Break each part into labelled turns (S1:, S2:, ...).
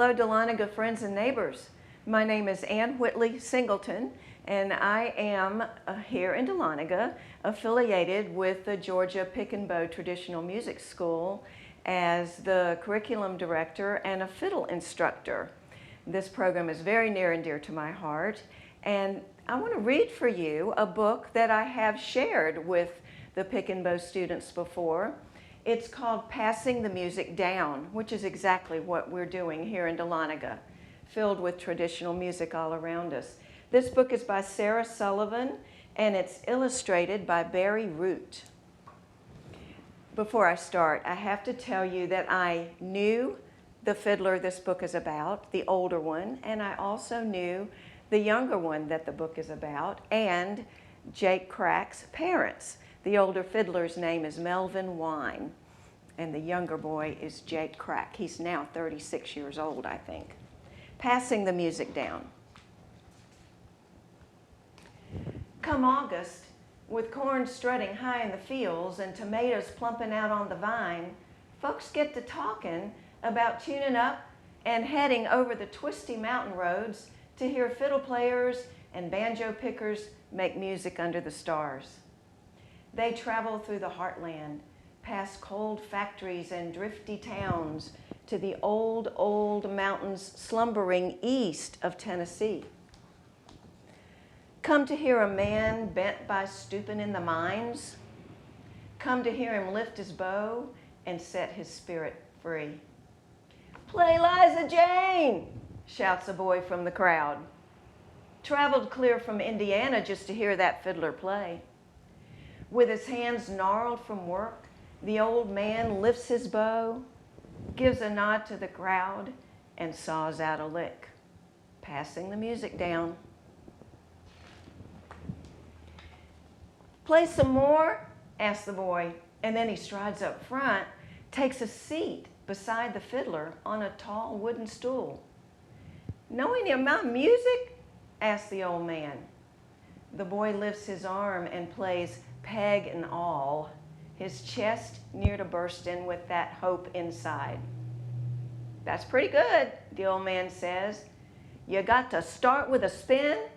S1: Hello, Dahlonega friends and neighbors. My name is Whitley-Singleton, and I am here in Dahlonega, affiliated with the Georgia Pick and Bow Traditional Music School as the curriculum director and a fiddle instructor. This program is very near and dear to my heart, and I want to read for you a book that I have shared with the Pick and Bow students before. It's called Passing the Music Down, which is exactly what we're doing here in Dahlonega, filled with traditional music all around us. This book is by Sarah Sullivan, and it's illustrated by Barry Root. Before I start, I have to tell you that I knew the fiddler this book is about, the older one, and I also knew the younger one that the book is about, and Jake Crack's parents. The older fiddler's name is Melvin Wine, and the younger boy is Jake Crack. He's now 36 years old, I think. Passing the music down. Come August, with corn strutting high in the fields and tomatoes plumping out on the vine, folks get to talking about tuning up and heading over the twisty mountain roads to hear fiddle players and banjo pickers make music under the stars. They travel through the heartland, past cold factories and drifty towns, to the old, old mountains slumbering east of Tennessee. Come to hear a man bent by stooping in the mines. Come to hear him lift his bow and set his spirit free. "Play Liza Jane," shouts a boy from the crowd. Traveled clear from Indiana just to hear that fiddler play. With his hands gnarled from work, the old man lifts his bow, gives a nod to the crowd, and saws out a lick, passing the music down. "Play some more?" asks the boy, and then he strides up front, takes a seat beside the fiddler on a tall wooden stool. "Know any of my music?" asks the old man. The boy lifts his arm and plays Peg and All, his chest near to bursting with that hope inside. "That's pretty good," the old man says. "You got to start with a spin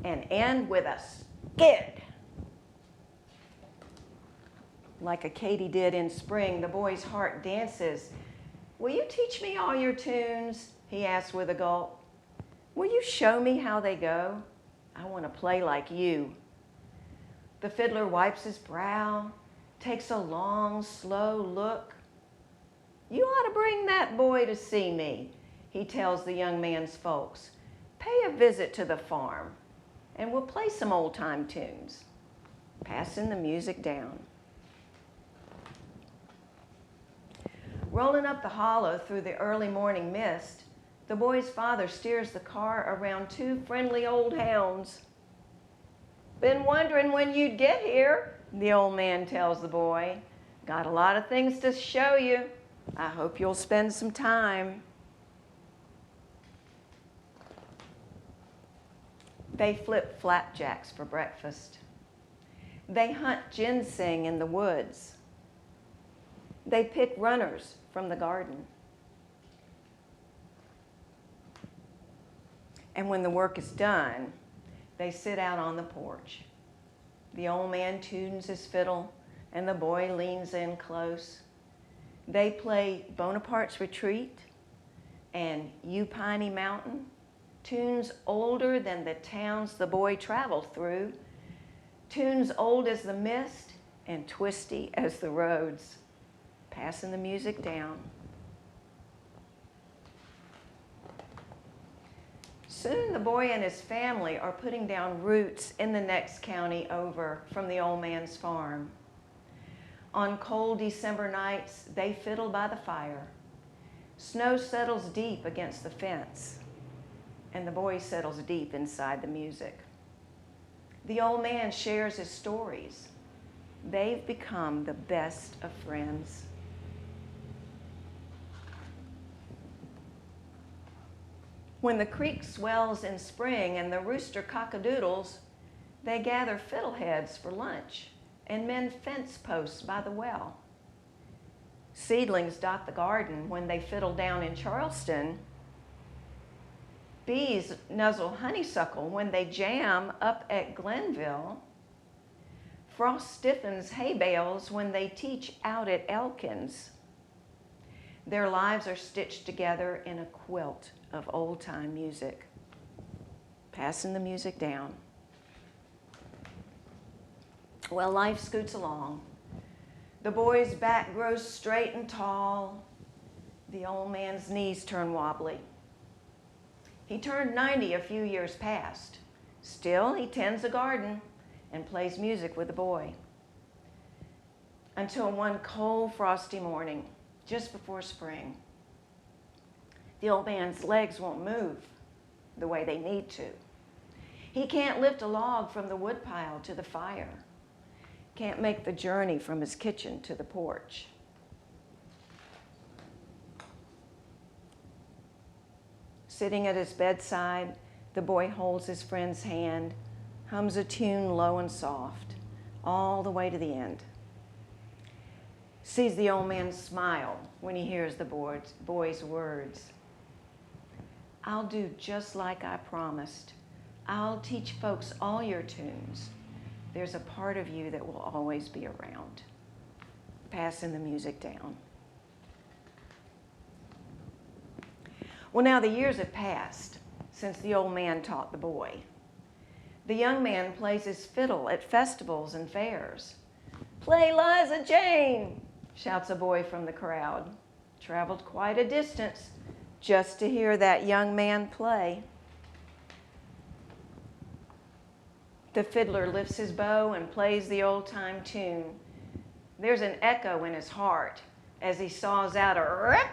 S1: and end with a skid." Like a katydid in spring, the boy's heart dances. "Will you teach me all your tunes?" he asks with a gulp. "Will you show me how they go? I want to play like you." The fiddler wipes his brow, takes a long, slow look. "You ought to bring that boy to see me," he tells the young man's folks. "Pay a visit to the farm, and we'll play some old-time tunes." Passing the music down. Rolling up the hollow through the early morning mist, the boy's father steers the car around two friendly old hounds. "Been wondering when you'd get here," the old man tells the boy. "Got a lot of things to show you. I hope you'll spend some time." They flip flapjacks for breakfast. They hunt ginseng in the woods. They pick runners from the garden. And when the work is done, they sit out on the porch. The old man tunes his fiddle, and the boy leans in close. They play Bonaparte's Retreat and You Piney Mountain, tunes older than the towns the boy traveled through, tunes old as the mist and twisty as the roads, passing the music down. Soon the boy and his family are putting down roots in the next county over from the old man's farm. On cold December nights, they fiddle by the fire. Snow settles deep against the fence, and the boy settles deep inside the music. The old man shares his stories. They've become the best of friends. When the creek swells in spring and the rooster cockadoodles, they gather fiddleheads for lunch and mend fence posts by the well. Seedlings dot the garden when they fiddle down in Charleston, Bees nuzzle honeysuckle when they jam up at Glenville. Frost stiffens hay bales when they teach out at Elkins. Their lives are stitched together in a quilt of old-time music. Passing the music down. Well, life scoots along. The boy's back grows straight and tall. The old man's knees turn wobbly. He turned 90 a few years past. Still, he tends a garden and plays music with the boy. Until one cold, frosty morning, just before spring, the old man's legs won't move the way they need to. He can't lift a log from the woodpile to the fire. Can't make the journey from his kitchen to the porch. Sitting at his bedside, the boy holds his friend's hand, hums a tune low and soft, all the way to the end. Sees the old man smile when he hears the boy's words. I'll do just like I promised. I'll teach folks all your tunes. There's a part of you that will always be around. Passing the music down. Well, now the years have passed since the old man taught the boy. The young man plays his fiddle at festivals and fairs. "Play Liza Jane," shouts a boy from the crowd. Traveled quite a distance just to hear that young man play. The fiddler lifts his bow and plays the old-time tune. There's an echo in his heart as he saws out a rip.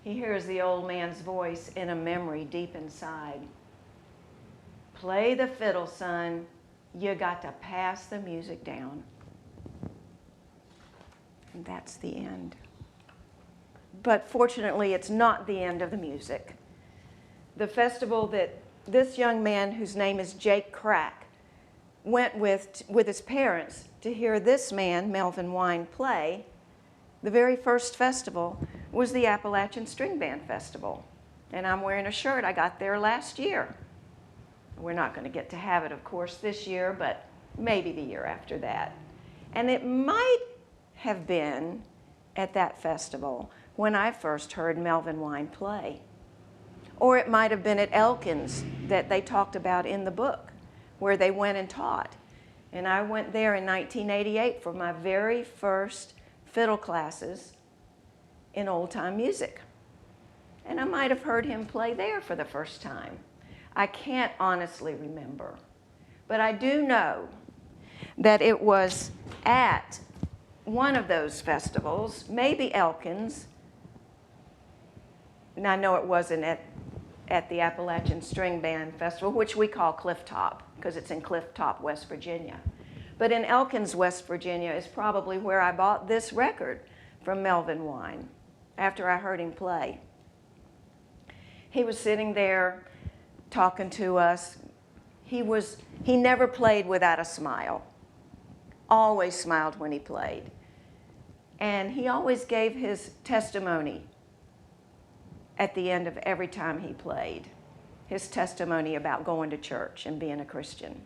S1: He hears the old man's voice in a memory deep inside. Play the fiddle, son. You got to pass the music down. And that's the end. But fortunately, it's not the end of the music. The festival that this young man, whose name is Jake Crack, went with his parents to hear this man, Melvin Wine, play, the very first festival was the Appalachian String Band Festival. And I'm wearing a shirt I got there last year. We're not going to get to have it, of course, this year, but maybe the year after that. And it might have been at that festival when I first heard Melvin Wine play. Or it might have been at Elkins that they talked about in the book, where they went and taught. And I went there in 1988 for my very first fiddle classes in old-time music. And I might have heard him play there for the first time. I can't honestly remember. But I do know that it was at one of those festivals, maybe Elkins, and I know it wasn't at the Appalachian String Band Festival, which we call Cliff Top, because it's in Cliff Top, West Virginia. But in Elkins, West Virginia is probably where I bought this record from Melvin Wine after I heard him play. He was sitting there talking to us. He never played without a smile. Always smiled when he played. And he always gave his testimony at the end of every time he played. His testimony about going to church and being a Christian.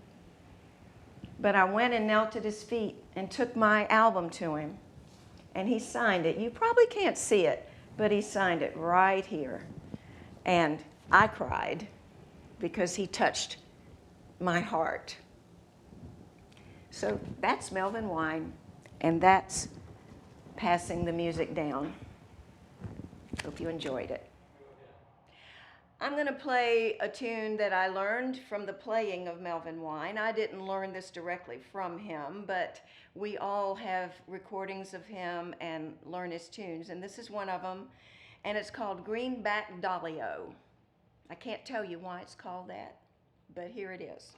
S1: But I went and knelt at his feet and took my album to him. And he signed it. You probably can't see it, but he signed it right here. And I cried because he touched my heart. So that's Melvin Wine, and that's Passing the Music Down. Hope you enjoyed it. I'm going to play a tune that I learned from the playing of Melvin Wine. I didn't learn this directly from him, but we all have recordings of him and learn his tunes, and this is one of them, and it's called Greenback Dolly-O. I can't tell you why it's called that, but here it is.